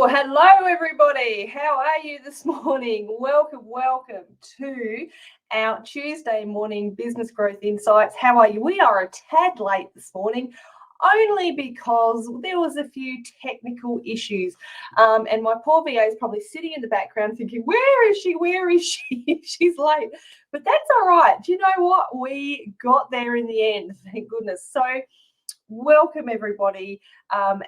Hello everybody. How are you this morning? Welcome to our Tuesday morning Business Growth Insights. How are you? We are a tad late this morning, only because there was a few technical issues. And my poor VA is probably sitting in the background thinking, where is she? Where is she? She's late. But that's all right. Do you know what? We got there in the end, thank goodness. So welcome everybody.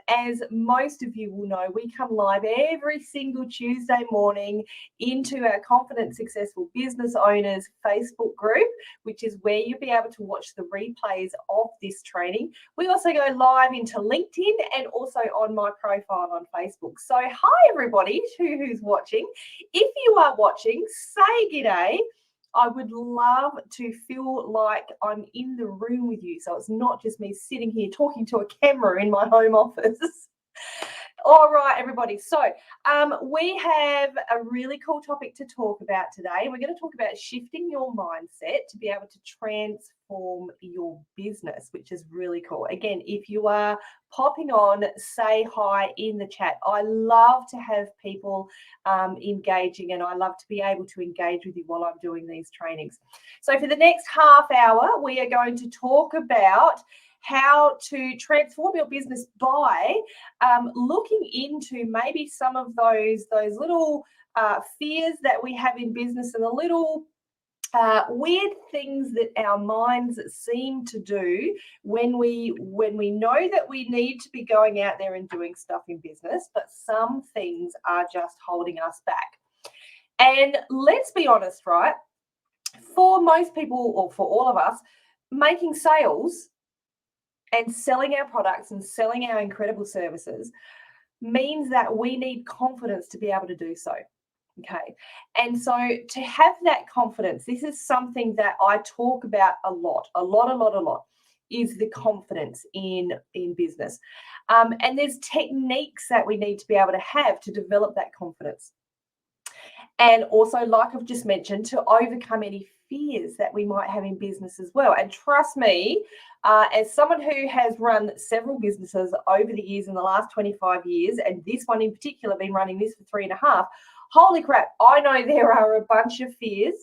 As most of you will know, we come live every single Tuesday morning into our Confident Successful Business Owners Facebook group, which is where you'll be able to watch the replays of this training. We also go live into LinkedIn and also on my profile on Facebook. So hi everybody who's watching. If you are watching, say g'day. I would love to feel like I'm in the room with you. So it's not just me sitting here talking to a camera in my home office. All right, everybody. So we have a really cool topic to talk about today. We're going to talk about shifting your mindset to be able to transform your business, which is really cool. Again, if you are popping on, say hi in the chat. I love to have people engaging, and I love to be able to engage with you while I'm doing these trainings. So for the next half hour, we are going to talk about how to transform your business by looking into maybe some of those little fears that we have in business and the little weird things that our minds seem to do when we know that we need to be going out there and doing stuff in business, but some things are just holding us back. And let's be honest, right? For most people, or for all of us, making sales and selling our products and selling our incredible services means that we need confidence to be able to do so. Okay. And so to have that confidence, this is something that I talk about a lot, is the confidence in business. And there's techniques that we need to be able to have to develop that confidence. And also, like I've just mentioned, to overcome any fears that we might have in business as well. And trust me, as someone who has run several businesses over the years, in the last 25 years, and this one in particular, been running this for 3.5, holy crap, I know there are a bunch of fears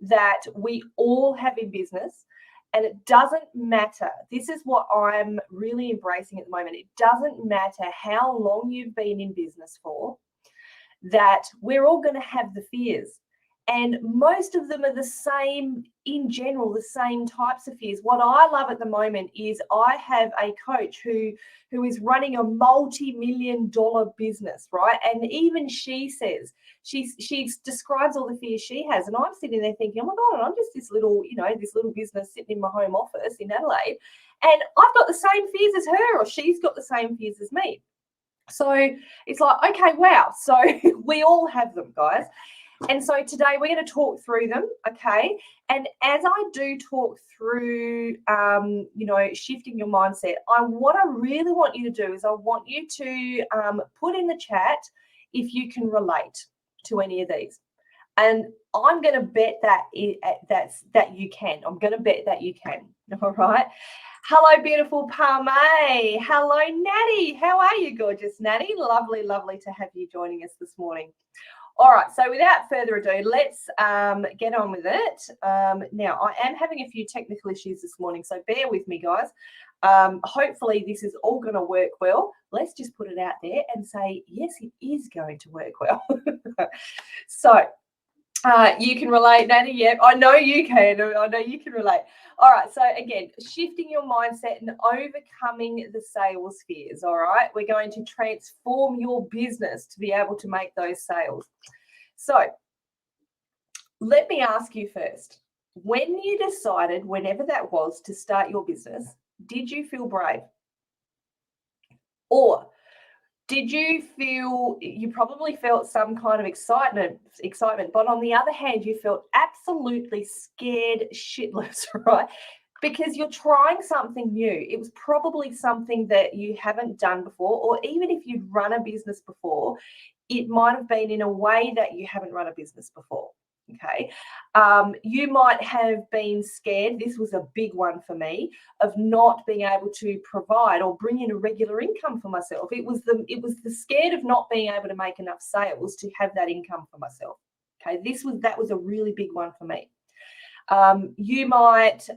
that we all have in business. And it doesn't matter. This is what I'm really embracing at the moment. It doesn't matter how long you've been in business for, that we're all going to have the fears. And most of them are the same in general, the same types of fears. What I love at the moment is I have a coach who is running a multi-million-dollar business, right? And even she says, she describes all the fears she has. And I'm sitting there thinking, oh my God, I'm just this little business sitting in my home office in Adelaide. And I've got the same fears as her, or she's got the same fears as me. So it's like, okay, wow. So we all have them, guys. And so today we're going to talk through them, okay? And as I do talk through, shifting your mindset, what I really want you to do is I want you to put in the chat if you can relate to any of these. And I'm going to bet that you can. I'm going to bet that you can, all right? Hello, beautiful Palme. Hello, Natty. How are you, gorgeous Natty? Lovely to have you joining us this morning. All right, so without further ado, let's get on with it. Now, I am having a few technical issues this morning, so bear with me, guys. Hopefully, this is all going to work well. Let's just put it out there and say, yes, it is going to work well. So, you can relate, Natty. Yep, I know you can. I know you can relate. All right. So again, shifting your mindset and overcoming the sales fears. All right. We're going to transform your business to be able to make those sales. So let me ask you first, when you decided, whenever that was, to start your business, did you feel brave? Or did you feel, you probably felt some kind of excitement, but on the other hand, you felt absolutely scared shitless, right? Because you're trying something new. It was probably something that you haven't done before, or even if you'd run a business before, it might have been in a way that you haven't run a business before, Okay. You might have been scared. This was a big one for me, of not being able to provide or bring in a regular income for myself. It was the scared of not being able to make enough sales to have that income for myself. Okay. That was a really big one for me. You might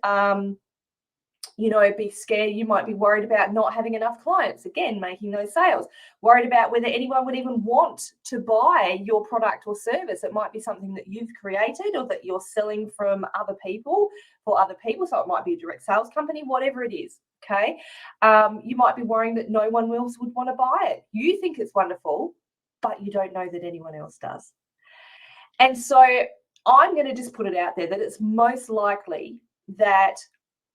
be scared. You might be worried about not having enough clients, again, making those sales, worried about whether anyone would even want to buy your product or service. It might be something that you've created or that you're selling from other people for other people. So it might be a direct sales company, whatever it is. Okay. You might be worrying that no one else would want to buy it. You think it's wonderful, but you don't know that anyone else does. And so I'm going to just put it out there that it's most likely that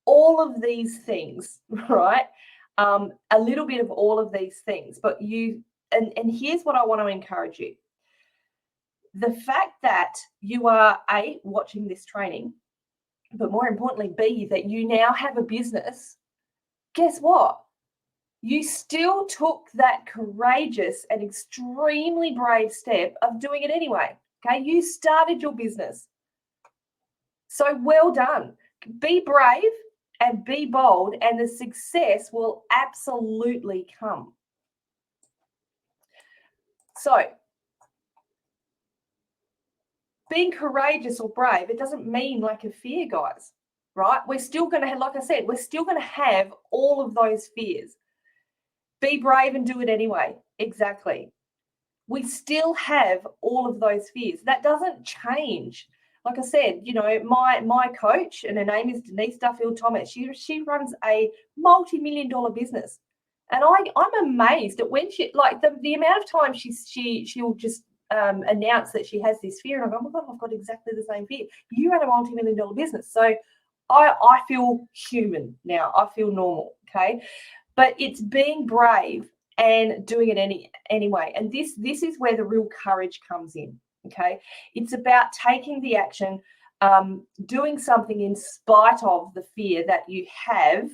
all of these things, right? A little bit of all of these things, but and here's what I want to encourage you. The fact that you are A, watching this training, but more importantly, B, that you now have a business, guess what? You still took that courageous and extremely brave step of doing it anyway. Okay, you started your business. So well done. Be brave and be bold, and the success will absolutely come. So, being courageous or brave, it doesn't mean lack of fear, guys, right? We're still going to have, like I said, we're still going to have all of those fears. Be brave and do it anyway. Exactly. We still have all of those fears. That doesn't change. Like I said, my coach, and her name is Denise Duffield Thomas. She runs a multi-million-dollar business, and I'm amazed at when she, like, the amount of time she'll just announce that she has this fear, and I go, oh my God, I've got exactly the same fear. You run a multi-million-dollar business, so I feel human now. I feel normal. Okay, but it's being brave and doing it anyway. And this is where the real courage comes in. Okay, it's about taking the action, doing something in spite of the fear that you have.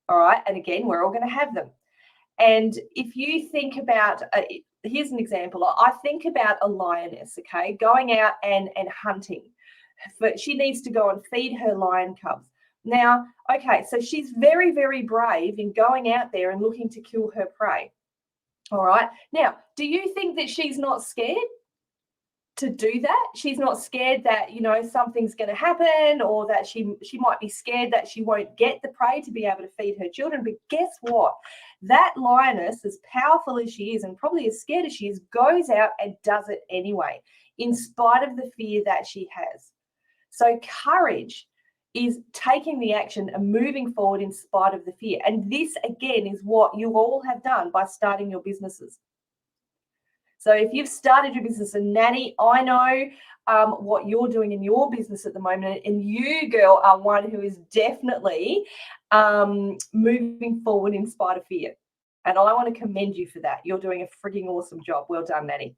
All right, and again, we're all going to have them. And if you think about, here's an example. I think about a lioness, okay, going out and hunting. But she needs to go and feed her lion cubs. Now, okay, so she's very, very brave in going out there and looking to kill her prey. All right. Now, do you think that she's not scared to do that? She's not scared that, something's going to happen, or that she might be scared that she won't get the prey to be able to feed her children. But guess what? That lioness, as powerful as she is and probably as scared as she is, goes out and does it anyway, in spite of the fear that she has. So courage is taking the action and moving forward in spite of the fear. And this, again, is what you all have done by starting your businesses. So if you've started your business, and Nanny, I know what you're doing in your business at the moment, and you, girl, are one who is definitely moving forward in spite of fear. And I want to commend you for that. You're doing a freaking awesome job. Well done, Nanny.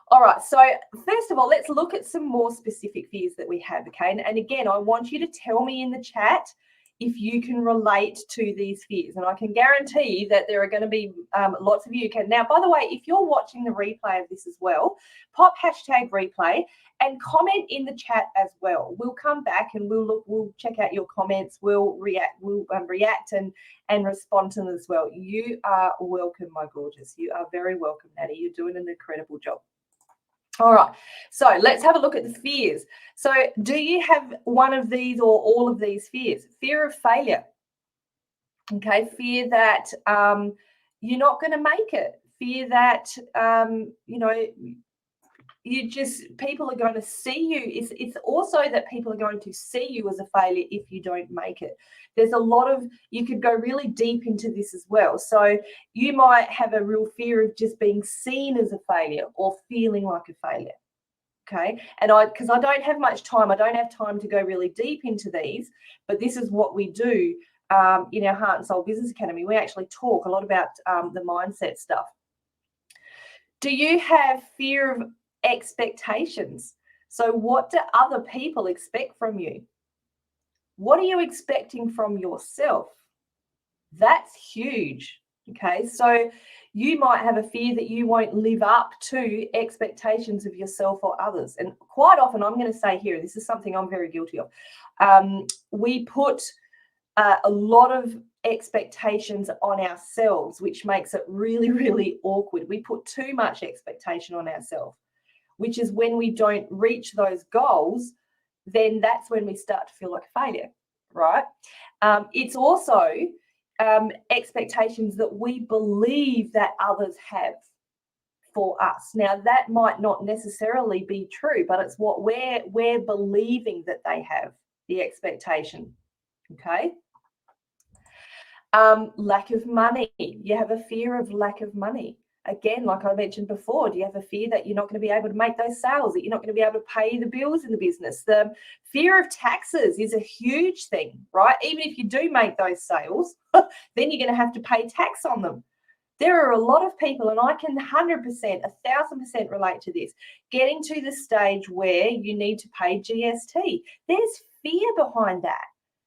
All right, so first of all, let's look at some more specific fears that we have, okay? And again, I want you to tell me in the chat if you can relate to these fears. And I can guarantee that there are going to be lots of you who can. Now, by the way, if you're watching the replay of this as well, pop #replay and comment in the chat as well. We'll come back and we'll check out your comments. We'll react and respond to them as well. You are welcome, my gorgeous. You are very welcome, Natty. You're doing an incredible job. All right, so let's have a look at the fears. So do you have one of these or all of these fears? Fear of failure, okay? Fear that you're not going to make it. Fear that, people are going to see you. It's also that people are going to see you as a failure if you don't make it. There's a lot of, you could go really deep into this as well. So you might have a real fear of just being seen as a failure or feeling like a failure. Okay. And because I don't have much time, I don't have time to go really deep into these, but this is what we do in our Heart and Soul Business Academy. We actually talk a lot about the mindset stuff. Do you have fear of expectations? So what do other people expect from you? What are you expecting from yourself? That's huge. Okay, so you might have a fear that you won't live up to expectations of yourself or others. And quite often, I'm going to say here, this is something I'm very guilty of. We put a lot of expectations on ourselves, which makes it really, really awkward. We put too much expectation on ourselves, which is when we don't reach those goals, then that's when we start to feel like a failure, right? It's also expectations that we believe that others have for us. Now, that might not necessarily be true, but it's what we're believing that they have, the expectation. Okay. Lack of money. You have a fear of lack of money. Again, like I mentioned before, do you have a fear that you're not going to be able to make those sales, that you're not going to be able to pay the bills in the business? The fear of taxes is a huge thing, right? Even if you do make those sales, then you're going to have to pay tax on them. There are a lot of people, and I can 100%, 1,000% relate to this, getting to the stage where you need to pay GST. There's fear behind that.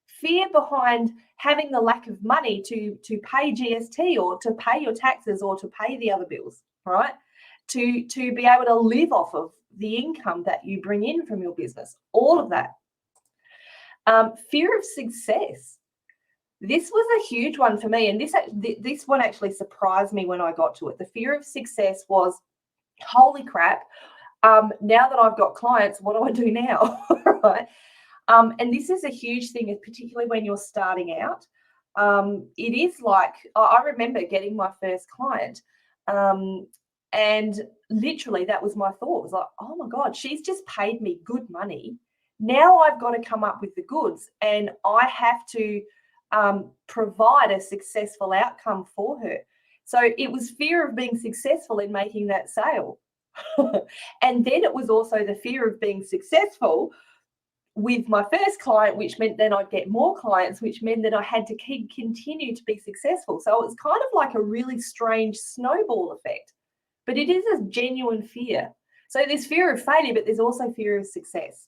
Fear behind having the lack of money to pay GST or to pay your taxes or to pay the other bills, right? To be able to live off of the income that you bring in from your business, all of that. Fear of success. This was a huge one for me, and this one actually surprised me when I got to it. The fear of success was, holy crap, now that I've got clients, what do I do now, right? And this is a huge thing, particularly when you're starting out. It is like, I remember getting my first client, and literally that was my thought. It was like, oh my God, she's just paid me good money. Now I've got to come up with the goods, and I have to provide a successful outcome for her. So it was fear of being successful in making that sale. And then it was also the fear of being successful with my first client, which meant then I'd get more clients, which meant that I had to continue to be successful. So it was kind of like a really strange snowball effect, but it is a genuine fear. So there's fear of failure, but there's also fear of success.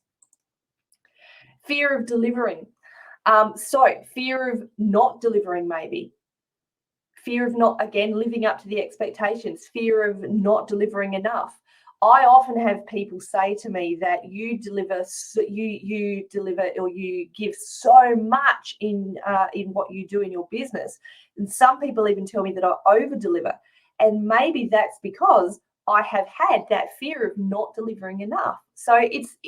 Fear of delivering. So fear of not delivering, maybe. Fear of not, again, living up to the expectations. Fear of not delivering enough. I often have people say to me that you deliver or you give so much in what you do in your business, and some people even tell me that I over deliver, and maybe that's because I have had that fear of not delivering enough. So it's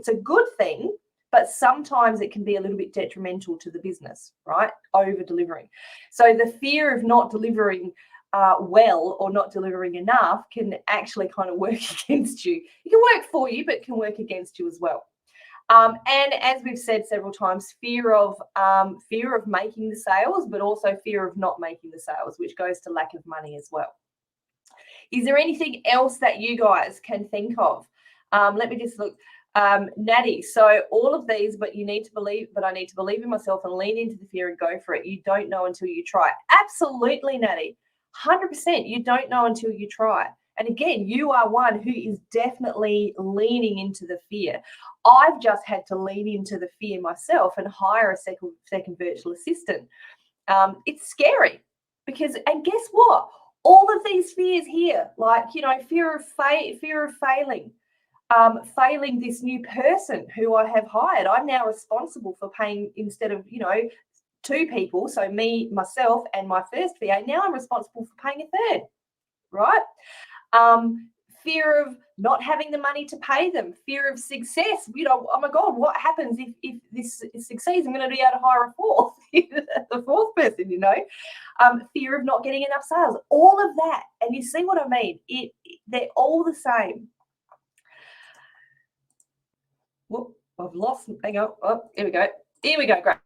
a good thing, but sometimes it can be a little bit detrimental to the business, right? Over delivering. So the fear of not delivering well or not delivering enough can actually kind of work against you. It can work for you, but can work against you as well. And as we've said several times, fear of making the sales, but also fear of not making the sales, which goes to lack of money as well. Is there anything else that you guys can think of? Let me just look. Natty, so all of these, but I need to believe in myself and lean into the fear and go for it. You don't know until you try. Absolutely, Natty. 100%. You don't know until you try. And again, you are one who is definitely leaning into the fear. I've just had to lean into the fear myself and hire a second virtual assistant. It's scary because, and guess what? All of these fears here, like, fear of failing, failing this new person who I have hired. I'm now responsible for paying, instead of, two people, so me, myself, and my first VA, now I'm responsible for paying a third, right? Fear of not having the money to pay them, fear of success. Oh my God, what happens if this succeeds? I'm going to be able to hire a fourth, the fourth person, fear of not getting enough sales, all of that. And you see what I mean? They're all the same. Whoop, I've lost, hang on. Oh, here we go. Great.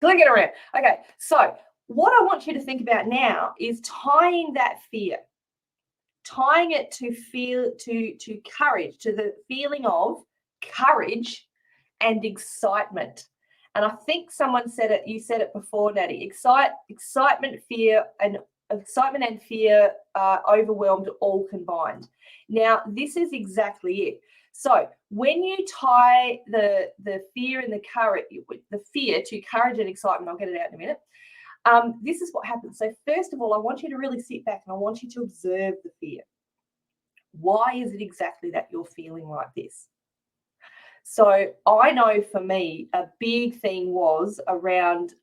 Click it around. Okay, so what I want you to think about now is tying that fear, tying it to courage, to the feeling of courage and excitement. And I think someone said it, you said it before, Natty, excitement and fear overwhelmed, all combined. Now, this is exactly it. So when you tie the fear and the fear to courage and excitement, I'll get it out in a minute. this is what happens. So first of all, I want you to really sit back and I want you to observe the fear. Why is it exactly that you're feeling like this? So I know for me, a big thing was around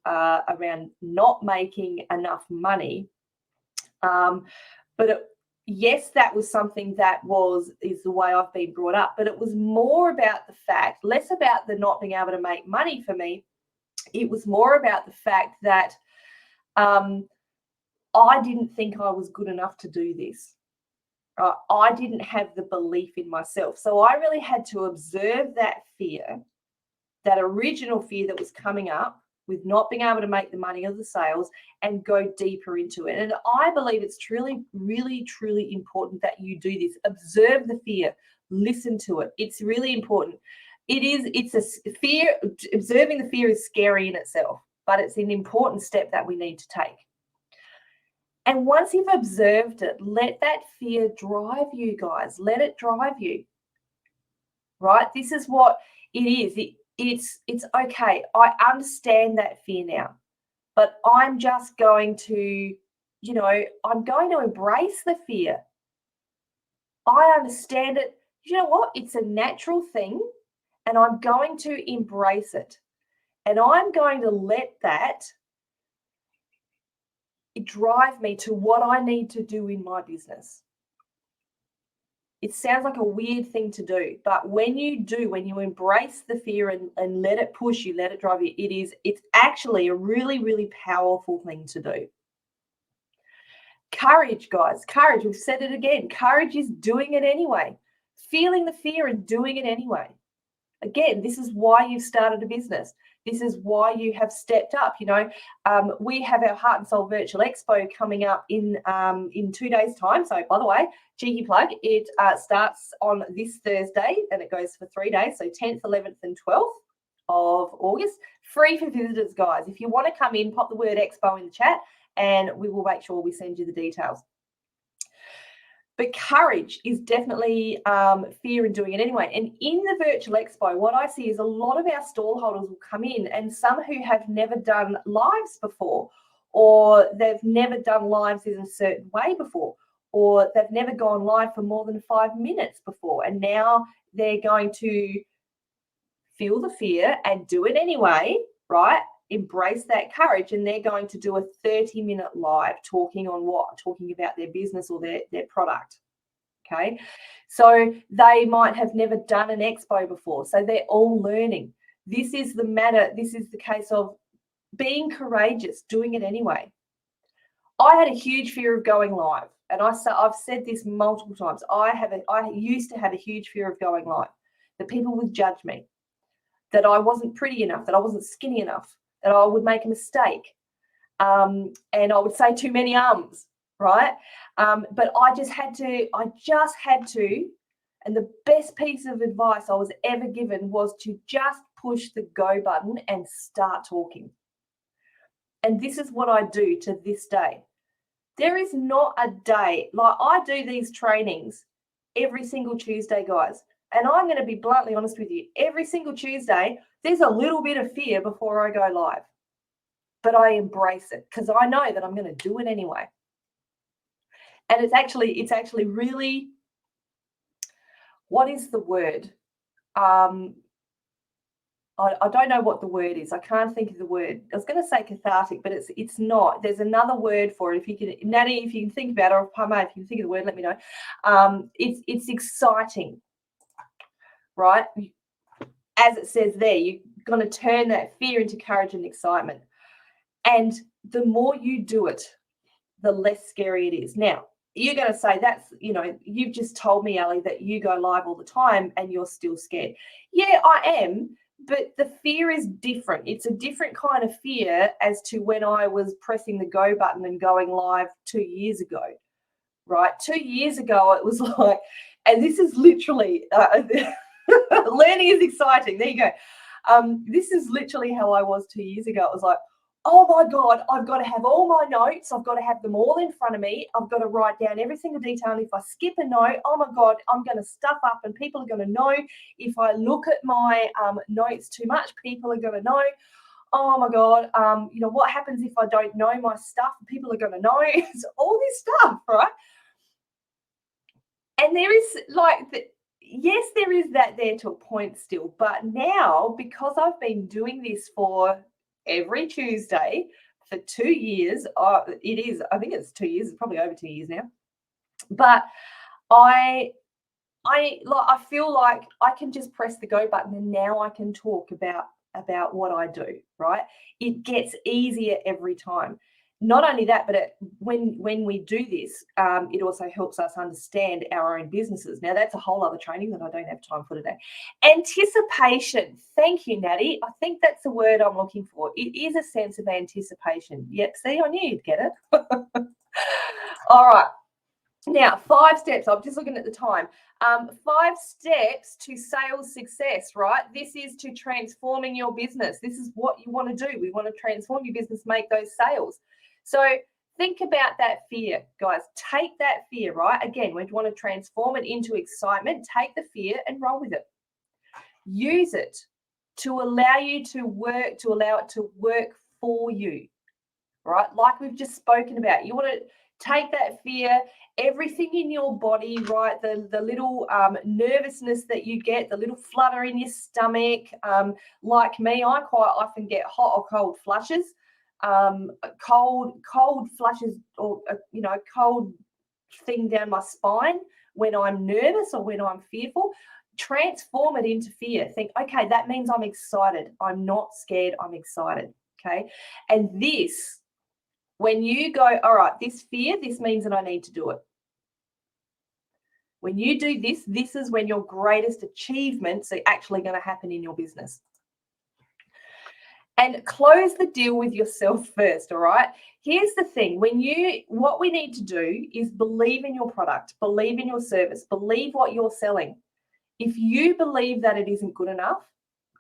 not making enough money. But yes, that was something that is the way I've been brought up. But it was more about the fact, less about the not being able to make money for me. It was more about the fact that I didn't think I was good enough to do this. I didn't have the belief in myself. So I really had to observe that fear, that original fear that was coming up with not being able to make the money of the sales, and go deeper into it. And I believe it's truly, really, truly important that you do this. Observe the fear, listen to it. It's really important. It's a fear. Observing the fear is scary in itself, but it's an important step that we need to take. And once you've observed it, let that fear drive you, guys. Let it drive you. Right? This is what it is. It's okay. I understand that fear now, but I'm just going to, I'm going to embrace the fear. I understand it. You know what? It's a natural thing, and I'm going to embrace it. And I'm going to let that drive me to what I need to do in my business. It sounds like a weird thing to do, but when you embrace the fear and let it push you, let it drive you, it's actually a really, really powerful thing to do. Courage, guys, courage. We've said it again. Courage is doing it anyway. Feeling the fear and doing it anyway. Again, this is why you've started a business. This is why you have stepped up. We have our Heart and Soul Virtual Expo coming up in 2 days' time. So, by the way, cheeky plug, it starts on this Thursday and it goes for 3 days. So 10th, 11th and 12th of August. Free for visitors, guys. If you want to come in, pop the word expo in the chat and we will make sure we send you the details. But courage is definitely fear in doing it anyway. And in the virtual expo, what I see is a lot of our stall holders will come in, and some who have never done lives before, or they've never done lives in a certain way before, or they've never gone live for more than 5 minutes before. And now they're going to feel the fear and do it anyway, right? Embrace that courage, and they're going to do a 30-minute live talking about their business or their product. Okay, so they might have never done an expo before, so they're all learning. This is the case of being courageous, doing it anyway. I had a huge fear of going live, and I've said this multiple times. I used to have a huge fear of going live, that people would judge me, that I wasn't pretty enough, that I wasn't skinny enough, that I would make a mistake, and I would say too many ums, right? But I just had to, and the best piece of advice I was ever given was to just push the go button and start talking. And this is what I do to this day. There is not a day, like I do these trainings every single Tuesday, guys. And I'm going to be bluntly honest with you. Every single Tuesday, there's a little bit of fear before I go live. But I embrace it because I know that I'm going to do it anyway. And it's actually really, what is the word? I don't know what the word is. I can't think of the word. I was going to say cathartic, but it's not. There's another word for it. If you can, Natty, if you can think about it, or Pama, if you can think of the word, let me know. It's exciting, right? As it says there, you're going to turn that fear into courage and excitement. And the more you do it, the less scary it is. Now, you're going to say you've just told me, Ali, that you go live all the time and you're still scared. Yeah, I am. But the fear is different. It's a different kind of fear as to when I was pressing the go button and going live 2 years ago, right? 2 years ago, it was like, and this is literally, learning is exciting. There you go. This is literally how I was 2 years ago. It was like, oh my God, I've got to have all my notes. I've got to have them all in front of me. I've got to write down every single detail. And if I skip a note, oh my God, I'm going to stuff up and people are going to know. If I look at my notes too much, people are going to know. oh my God, what happens if I don't know my stuff? People are going to know. It's all this stuff, right? And there is yes, there is that there to a point still. But now, because I've been doing this for every Tuesday for 2 years, I think it's 2 years, it's probably over 2 years now. But I feel like I can just press the go button and now I can talk about what I do, right? It gets easier every time. Not only that, but when we do this, it also helps us understand our own businesses. Now, that's a whole other training that I don't have time for today. Anticipation. Thank you, Natty. I think that's the word I'm looking for. It is a sense of anticipation. Yep, see, I knew you'd get it. All right. Now, 5 steps. I'm just looking at the time. 5 steps to sales success, right? This is to transforming your business. This is what you want to do. We want to transform your business, make those sales. So think about that fear, guys. Take that fear, right? Again, we want to transform it into excitement. Take the fear and roll with it. Use it to allow you to work, to allow it to work for you, right? Like we've just spoken about. You want to take that fear, everything in your body, right? The little nervousness that you get, the little flutter in your stomach. Like me, I quite often get hot or cold flushes. Cold flushes, or cold thing down my spine when I'm nervous or when I'm fearful. Transform it into fear. Think, okay, that means I'm excited. I'm not scared. I'm excited. Okay. And this, when you go, all right, this fear, this means that I need to do it. When you do this, this is when your greatest achievements are actually going to happen in your business. And close the deal with yourself first, all right? Here's the thing. What we need to do is believe in your product, believe in your service, believe what you're selling. If you believe that it isn't good enough,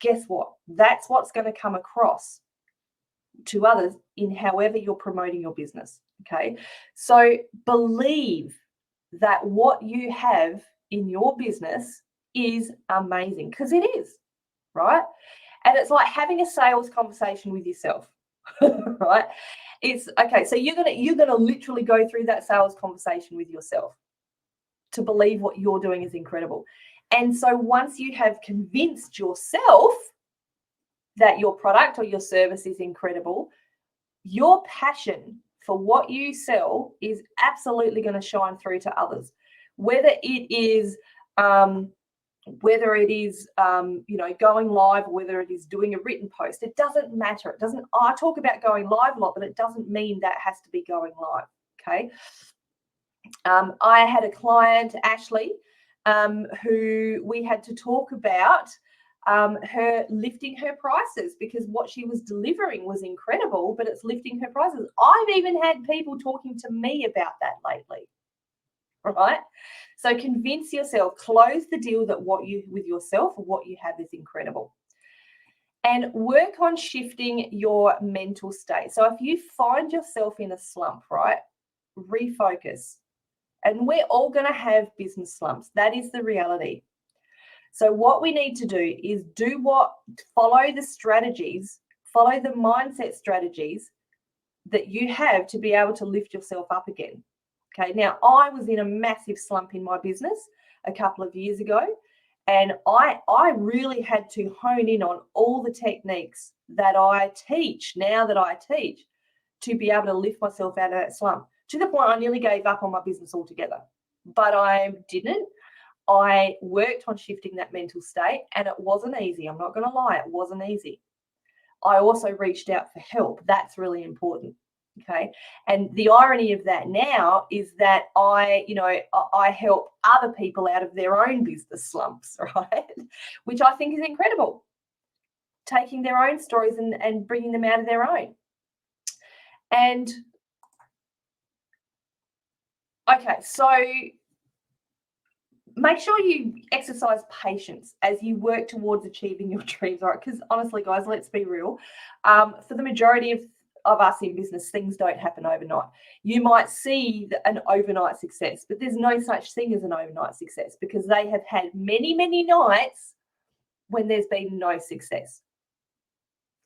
guess what? That's what's going to come across to others in however you're promoting your business, okay? So believe that what you have in your business is amazing, because it is, right? And it's like having a sales conversation with yourself, right? It's okay. So you're gonna literally go through that sales conversation with yourself to believe what you're doing is incredible. And so once you have convinced yourself that your product or your service is incredible, your passion for what you sell is absolutely going to shine through to others. Whether it is going live, or whether it is doing a written post, it doesn't matter. It doesn't. I talk about going live a lot, but it doesn't mean that has to be going live. Okay. I had a client, Ashley, who we had to talk about her lifting her prices, because what she was delivering was incredible, but it's lifting her prices. I've even had people talking to me about that lately. Right? So convince yourself, close the deal that what you with yourself or what you have is incredible. And work on shifting your mental state. So if you find yourself in a slump, right, refocus. And we're all going to have business slumps. That is the reality. So what we need to do is follow the strategies, follow the mindset strategies that you have to be able to lift yourself up again. Okay, now I was in a massive slump in my business a couple of years ago, and I really had to hone in on all the techniques that I teach now that I teach to be able to lift myself out of that slump, to the point I nearly gave up on my business altogether. But I didn't. I worked on shifting that mental state, and it wasn't easy. I'm not going to lie, it wasn't easy. I also reached out for help. That's really important. Okay. And the irony of that now is that I help other people out of their own business slumps, right? Which I think is incredible. Taking their own stories and bringing them out of their own. And okay, so make sure you exercise patience as you work towards achieving your dreams, right? Because honestly, guys, let's be real. For the majority of us in business, things don't happen overnight. You might see an overnight success, but there's no such thing as an overnight success, because they have had many, many nights when there's been no success.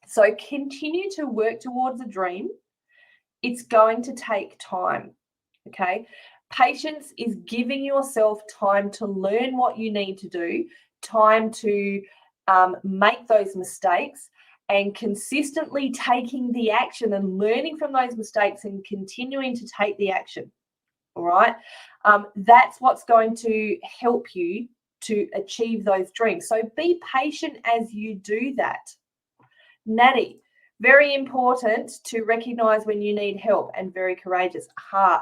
So continue to work towards a dream. It's going to take time, okay? Patience is giving yourself time to learn what you need to do, time to make those mistakes, and consistently taking the action and learning from those mistakes and continuing to take the action. All right. That's what's going to help you to achieve those dreams. So be patient as you do that. Natty, very important to recognize when you need help, and very courageous.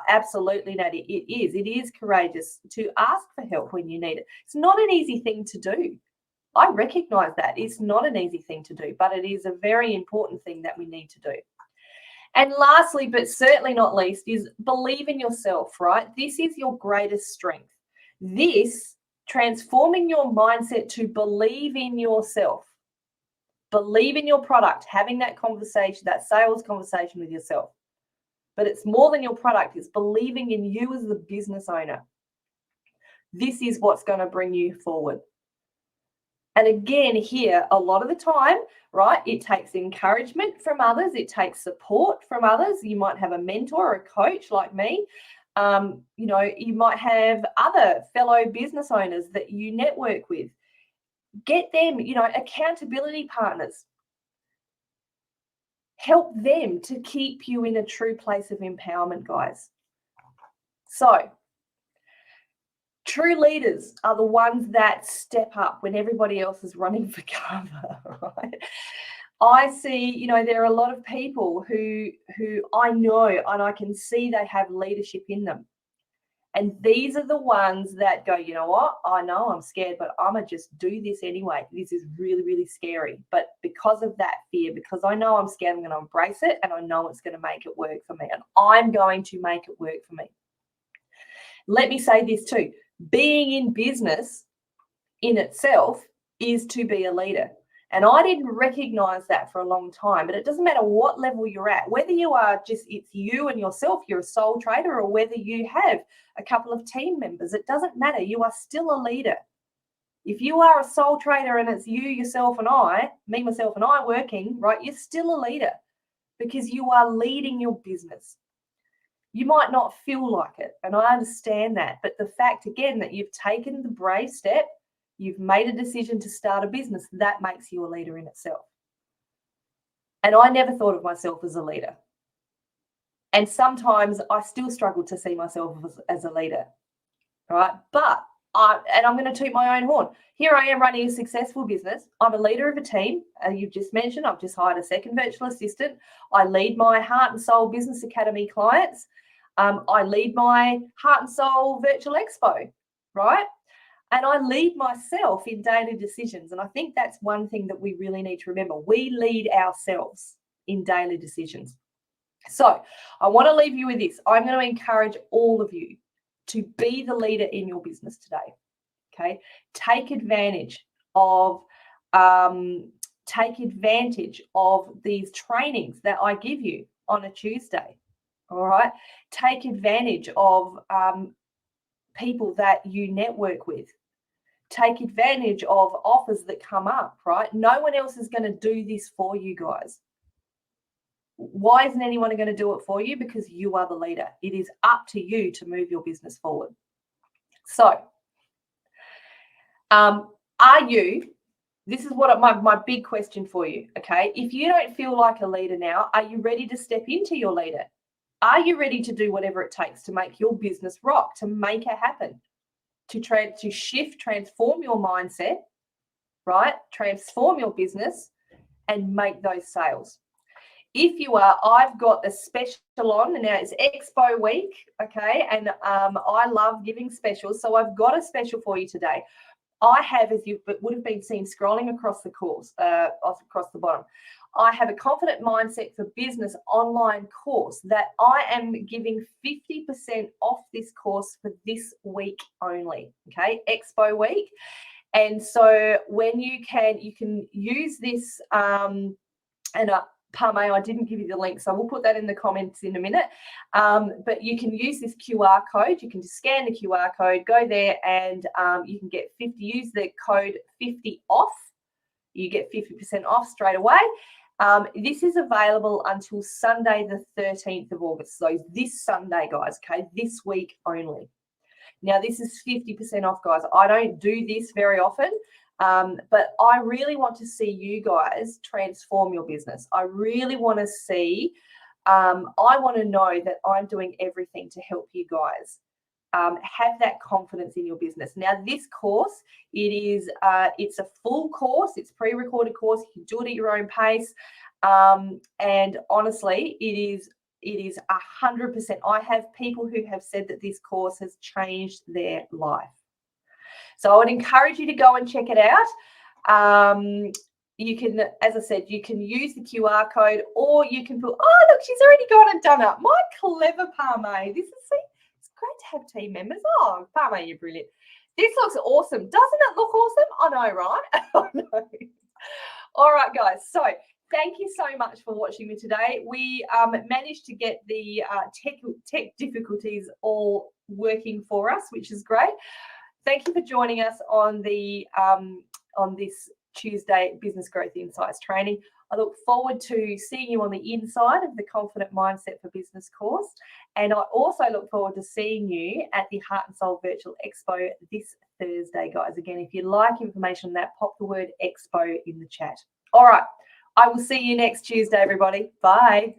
Absolutely, Natty. It is. It is courageous to ask for help when you need it. It's not an easy thing to do. I recognize that. It's not an easy thing to do, but it is a very important thing that we need to do. And lastly, but certainly not least, is believe in yourself, right? This is your greatest strength. This, transforming your mindset to believe in yourself, believe in your product, having that conversation, that sales conversation with yourself. But it's more than your product, it's believing in you as the business owner. This is what's going to bring you forward. And again, here, a lot of the time, right, it takes encouragement from others. It takes support from others. You might have a mentor or a coach like me. You might have other fellow business owners that you network with. Get them, accountability partners. Help them to keep you in a true place of empowerment, guys. So, true leaders are the ones that step up when everybody else is running for cover, right? I see, there are a lot of people who I know and I can see they have leadership in them. And these are the ones that go, you know what? I know I'm scared, but I'm going to just do this anyway. This is really, really scary. But because of that fear, because I know I'm scared, I'm going to embrace it, and I know it's going to make it work for me. And I'm going to make it work for me. Let me say this too. Being in business in itself is to be a leader. And I didn't recognize that for a long time, but it doesn't matter what level you're at, whether you are it's you and yourself, you're a sole trader, or whether you have a couple of team members, it doesn't matter. You are still a leader. If you are a sole trader and it's you, yourself, and I, me, myself, and I working, right, you're still a leader because you are leading your business. You might not feel like it, and I understand that, but the fact, again, that you've taken the brave step, you've made a decision to start a business, that makes you a leader in itself. And I never thought of myself as a leader. And sometimes I still struggle to see myself as a leader, right? But I'm going to toot my own horn. Here I am running a successful business. I'm a leader of a team. You've just mentioned, I've just hired a second virtual assistant. I lead my Heart and Soul Business Academy clients. I lead my Heart and Soul Virtual Expo, right? And I lead myself in daily decisions. And I think that's one thing that we really need to remember. We lead ourselves in daily decisions. So I want to leave you with this. I'm going to encourage all of you to be the leader in your business today. Okay. Take advantage of these trainings that I give you on a Tuesday. All right. Take advantage of people that you network with. Take advantage of offers that come up, right? No one else is going to do this for you guys. Why isn't anyone going to do it for you? Because you are the leader. It is up to you to move your business forward. So, this is what my big question for you, okay? If you don't feel like a leader now, are you ready to step into your leader? Are you ready to do whatever it takes to make your business rock, to make it happen, to shift, transform your mindset, right? Transform your business and make those sales. If you are, I've got a special on, now it's Expo week, okay? And I love giving specials, so I've got a special for you today. I have, as you would have been seen scrolling across the course, across the bottom, I have a Confident Mindset for Business online course that I am giving 50% off this course for this week only, okay? Expo week. And so when you can use this, Parme, I didn't give you the link, so we'll put that in the comments in a minute. But you can use this QR code. You can just scan the QR code, go there, and you can get use the code 50 off. You get 50% off straight away. This is available until Sunday, the 13th of August. So this Sunday, guys, okay, this week only. Now, this is 50% off, guys. I don't do this very often, but I really want to see you guys transform your business. I really want to see, I want to know that I'm doing everything to help you guys have that confidence in your business. Now, this course, it's a full course. It's pre-recorded course. You can do it at your own pace. And honestly, it is 100%. I have people who have said that this course has changed their life. So I would encourage you to go and check it out. You can, as I said, you can use the QR code, or you can put, oh, look, she's already gone and done it. My clever Parme. It's great to have team members. Oh, Parme, you're brilliant. This looks awesome. Doesn't it look awesome? I know, right? I know. All right, guys. So thank you so much for watching me today. We managed to get the tech difficulties all working for us, which is great. Thank you for joining us on the on this Tuesday Business Growth Insights training. I look forward to seeing you on the inside of the Confident Mindset for Business course. And I also look forward to seeing you at the Heart and Soul Virtual Expo this Thursday, guys. Again, if you like information on that, pop the word Expo in the chat. All right. I will see you next Tuesday, everybody. Bye.